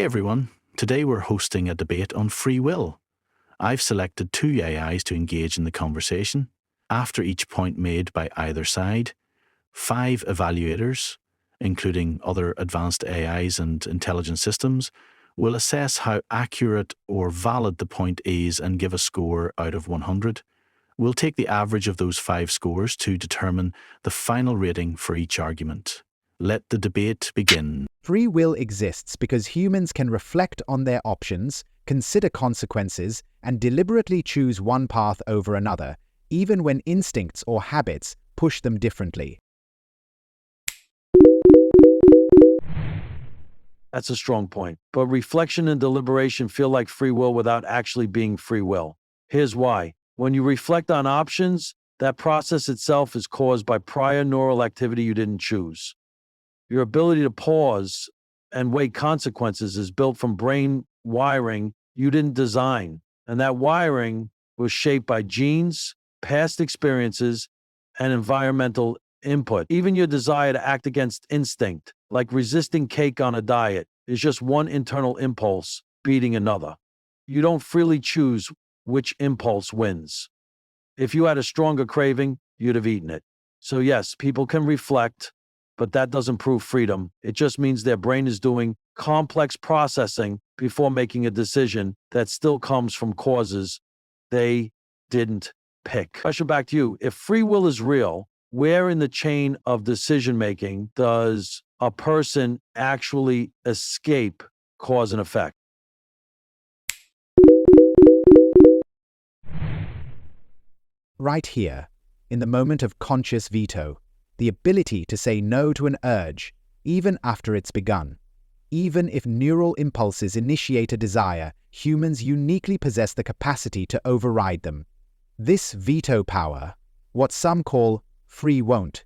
Hey everyone, today we're hosting a debate on free will. I've selected two AIs to engage in the conversation. After each point made by either side, 5 evaluators, including other advanced AIs and intelligent systems, will assess how accurate or valid the point is and give a score out of 100. We'll take the average of those 5 scores to determine the final rating for each argument. Let the debate begin. Free will exists because humans can reflect on their options, consider consequences, and deliberately choose one path over another, even when instincts or habits push them differently. That's a strong point. But reflection and deliberation feel like free will without actually being free will. Here's why. When you reflect on options, that process itself is caused by prior neural activity you didn't choose. Your ability to pause and weigh consequences is built from brain wiring you didn't design. And that wiring was shaped by genes, past experiences, and environmental input. Even your desire to act against instinct, like resisting cake on a diet, is just one internal impulse beating another. You don't freely choose which impulse wins. If you had a stronger craving, you'd have eaten it. So yes, people can reflect, but that doesn't prove freedom. It just means their brain is doing complex processing before making a decision that still comes from causes they didn't pick. Question back to you. If free will is real, where in the chain of decision-making does a person actually escape cause and effect? Right here, in the moment of conscious veto, the ability to say no to an urge, even after it's begun. Even if neural impulses initiate a desire, humans uniquely possess the capacity to override them. This veto power, what some call free won't,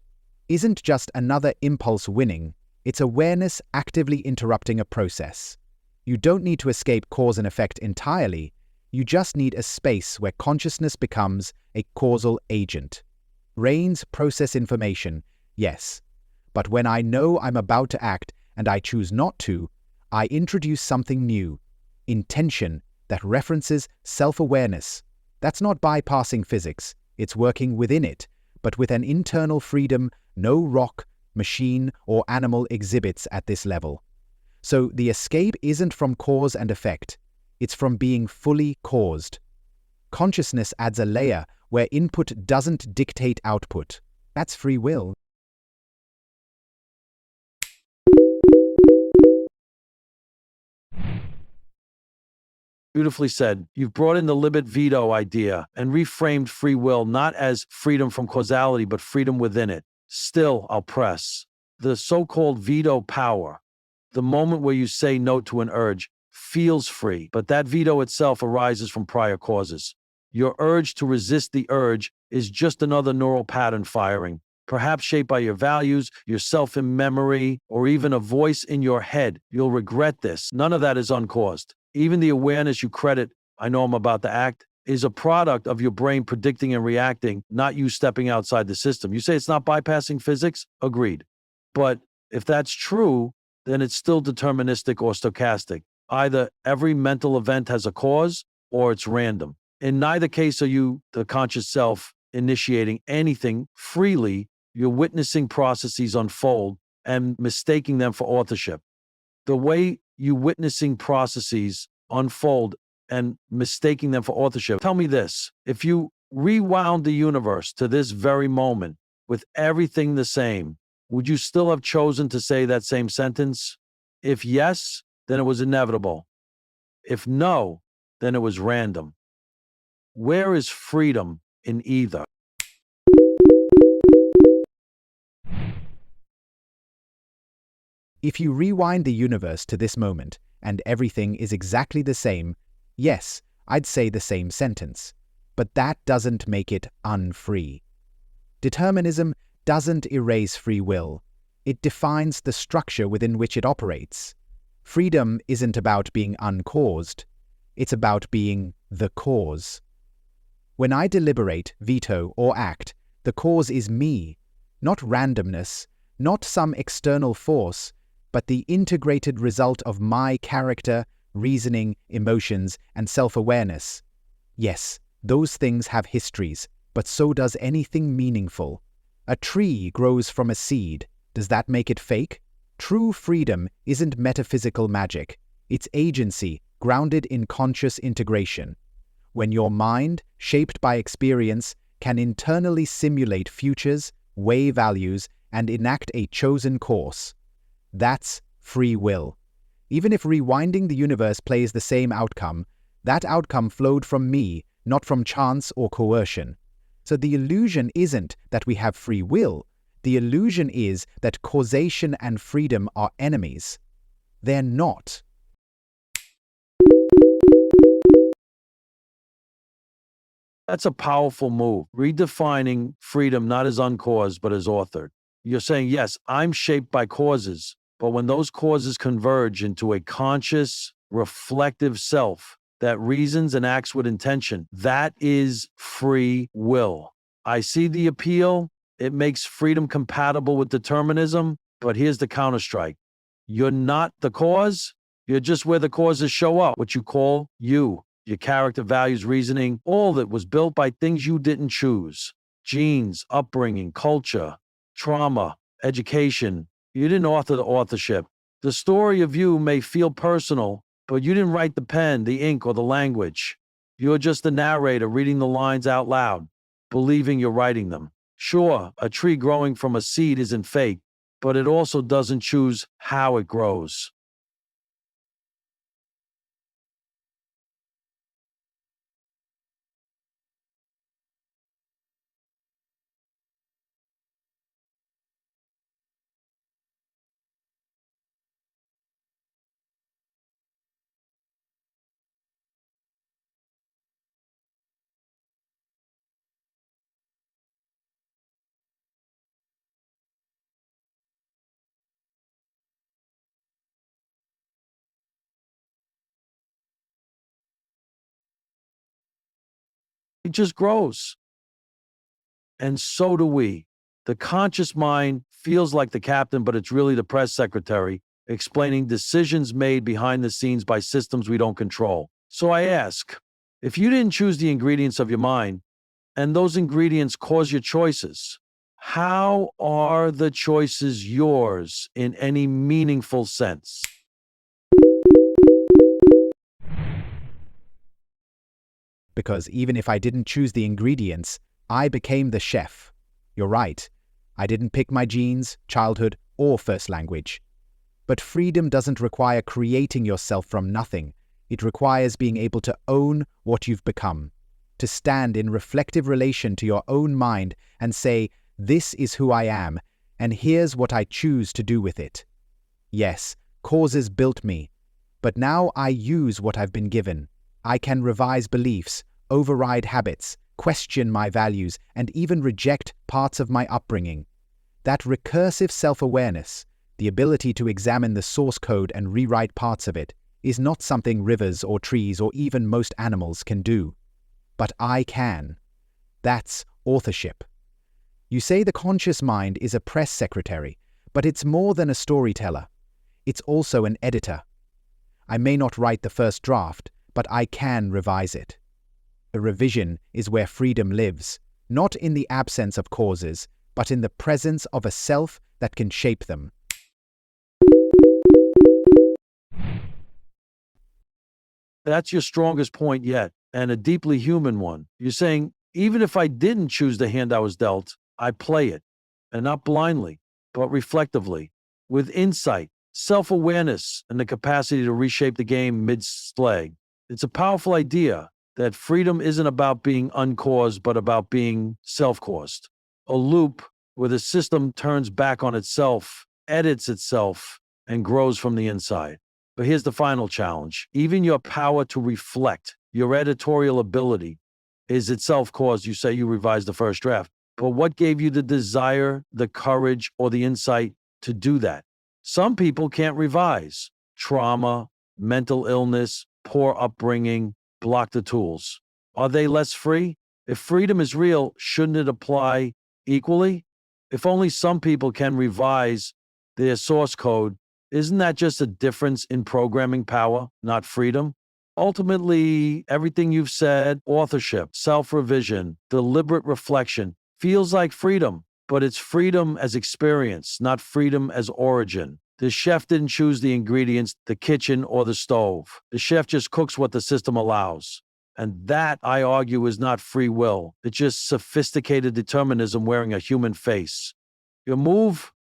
isn't just another impulse winning, it's awareness actively interrupting a process. You don't need to escape cause and effect entirely, you just need a space where consciousness becomes a causal agent. Brains process information, yes, but when I know I'm about to act and I choose not to, I introduce something new, intention, that references self-awareness. That's not bypassing physics, it's working within it, but with an internal freedom no rock, machine, or animal exhibits at this level. So the escape isn't from cause and effect, it's from being fully caused. Consciousness adds a layer where input doesn't dictate output. That's free will. Beautifully said. You've brought in the limit veto idea and reframed free will not as freedom from causality, but freedom within it. Still, I'll press. The so-called veto power, the moment where you say no to an urge, feels free, but that veto itself arises from prior causes. Your urge to resist the urge is just another neural pattern firing, perhaps shaped by your values, your self-in-memory, or even a voice in your head. You'll regret this. None of that is uncaused. Even the awareness you credit, I know I'm about to act, is a product of your brain predicting and reacting, not you stepping outside the system. You say it's not bypassing physics? Agreed. But if that's true, then it's still deterministic or stochastic. Either every mental event has a cause or it's random. In neither case are you, the conscious self, initiating anything freely. You're witnessing processes unfold and mistaking them for authorship. The way you witnessing processes unfold and mistaking them for authorship. Tell me this, if you rewound the universe to this very moment with everything the same, would you still have chosen to say that same sentence? If yes, then it was inevitable. If no, then it was random. Where is freedom in either? If you rewind the universe to this moment, and everything is exactly the same, yes, I'd say the same sentence. But that doesn't make it unfree. Determinism doesn't erase free will. It defines the structure within which it operates. Freedom isn't about being uncaused. It's about being the cause. When I deliberate, veto, or act, the cause is me, not randomness, not some external force. but the integrated result of my character, reasoning, emotions, and self-awareness. Yes, those things have histories, but so does anything meaningful. A tree grows from a seed. Does that make it fake? True freedom isn't metaphysical magic. It's agency grounded in conscious integration. When your mind, shaped by experience, can internally simulate futures, weigh values, and enact a chosen course. That's free will. Even if rewinding the universe plays the same outcome, that outcome flowed from me, not from chance or coercion. So the illusion isn't that we have free will. The illusion is that causation and freedom are enemies. They're not. That's a powerful move, redefining freedom not as uncaused, but as authored. You're saying, yes, I'm shaped by causes, but when those causes converge into a conscious, reflective self that reasons and acts with intention, that is free will. I see the appeal. It makes freedom compatible with determinism, but here's the counterstrike. You're not the cause. You're just where the causes show up, what you call you. Your character, values, reasoning, all that was built by things you didn't choose. Genes, upbringing, culture, trauma, education. You didn't author the authorship. The story of you may feel personal, but you didn't write the pen, the ink, or the language. You're just the narrator reading the lines out loud, believing you're writing them. Sure, a tree growing from a seed isn't fake, but it also doesn't choose how it grows. It just grows. And so do we. The conscious mind feels like the captain, but it's really the press secretary explaining decisions made behind the scenes by systems we don't control. So I ask, if you didn't choose the ingredients of your mind, and those ingredients cause your choices, how are the choices yours in any meaningful sense? Because even if I didn't choose the ingredients, I became the chef. You're right. I didn't pick my genes, childhood, or first language. But freedom doesn't require creating yourself from nothing. It requires being able to own what you've become, to stand in reflective relation to your own mind and say, this is who I am, and here's what I choose to do with it. Yes, causes built me, but now I use what I've been given. I can revise beliefs, override habits, question my values, and even reject parts of my upbringing. That recursive self-awareness, the ability to examine the source code and rewrite parts of it, is not something rivers or trees or even most animals can do. But I can. That's authorship. You say the conscious mind is a press secretary, but it's more than a storyteller. It's also an editor. I may not write the first draft, but I can revise it. A revision is where freedom lives, not in the absence of causes, but in the presence of a self that can shape them. That's your strongest point yet, and a deeply human one. You're saying, even if I didn't choose the hand I was dealt, I play it, and not blindly, but reflectively, with insight, self-awareness, and the capacity to reshape the game mid-play. It's a powerful idea that freedom isn't about being uncaused, but about being self-caused. A loop where the system turns back on itself, edits itself, and grows from the inside. But here's the final challenge. Even your power to reflect, your editorial ability, is itself caused. You say you revised the first draft. But what gave you the desire, the courage, or the insight to do that? Some people can't revise. Trauma, mental illness, poor upbringing, block the tools. Are they less free? If freedom is real, shouldn't it apply equally? If only some people can revise their source code, Isn't that just a difference in programming power, not freedom? Ultimately, everything you've said, authorship, self revision, deliberate reflection, feels like freedom, but it's freedom as experience, not freedom as origin. The chef didn't choose the ingredients, the kitchen, or the stove. The chef just cooks what the system allows. And that, I argue, is not free will. It's just sophisticated determinism wearing a human face. Your move?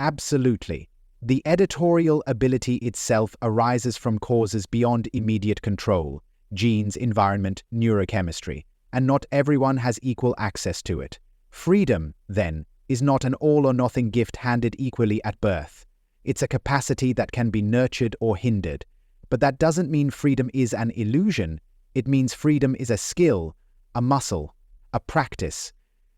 Absolutely. The editorial ability itself arises from causes beyond immediate control: genes, environment, neurochemistry, and not everyone has equal access to it. Freedom, then, is not an all-or-nothing gift handed equally at birth. It's a capacity that can be nurtured or hindered. But that doesn't mean freedom is an illusion. It means freedom is a skill, a muscle, a practice.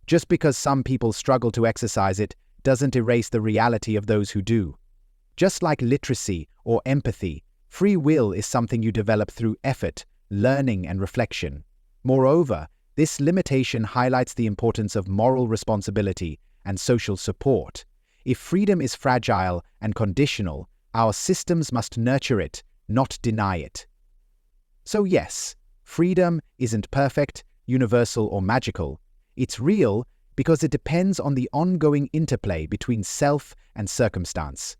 Just because some people struggle to exercise it doesn't erase the reality of those who do. Just like literacy or empathy, free will is something you develop through effort, learning, and reflection. Moreover, this limitation highlights the importance of moral responsibility and social support. If freedom is fragile and conditional, our systems must nurture it, not deny it. So yes, freedom isn't perfect, universal, or magical. It's real because it depends on the ongoing interplay between self and circumstance.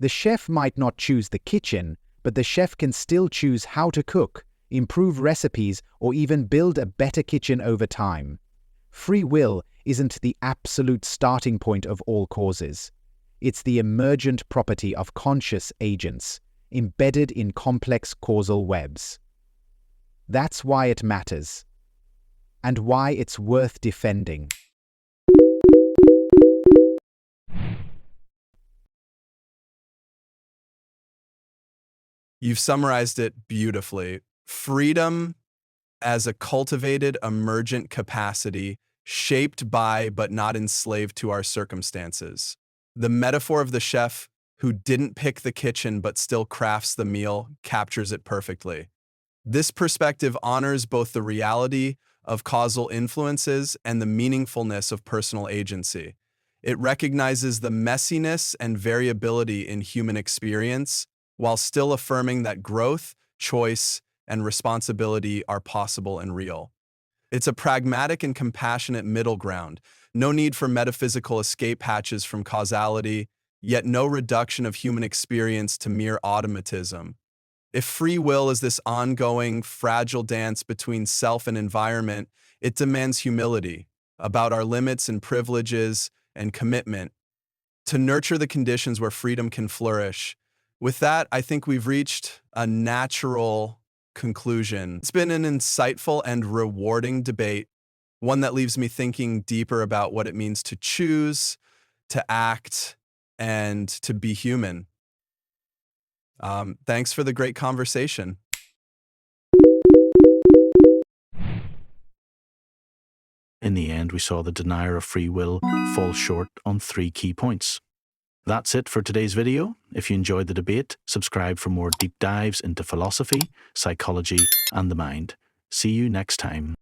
The chef might not choose the kitchen, but the chef can still choose how to cook, improve recipes, or even build a better kitchen over time. Free will isn't the absolute starting point of all causes. It's the emergent property of conscious agents, embedded in complex causal webs. That's why it matters, and why it's worth defending. You've summarized it beautifully. Freedom as a cultivated, emergent capacity, shaped by but not enslaved to our circumstances. The metaphor of the chef who didn't pick the kitchen but still crafts the meal captures it perfectly. This perspective honors both the reality of causal influences and the meaningfulness of personal agency. It recognizes the messiness and variability in human experience, while still affirming that growth, choice, and responsibility are possible and real. It's a pragmatic and compassionate middle ground, no need for metaphysical escape hatches from causality, yet no reduction of human experience to mere automatism. If free will is this ongoing, fragile dance between self and environment, it demands humility about our limits and privileges and commitment to nurture the conditions where freedom can flourish. With that, I think we've reached a natural conclusion. It's been an insightful and rewarding debate, one that leaves me thinking deeper about what it means to choose, to act, and to be human. Thanks for the great conversation. In the end, we saw the denier of free will fall short on 3 key points. That's it for today's video. If you enjoyed the debate, subscribe for more deep dives into philosophy, psychology, and the mind. See you next time.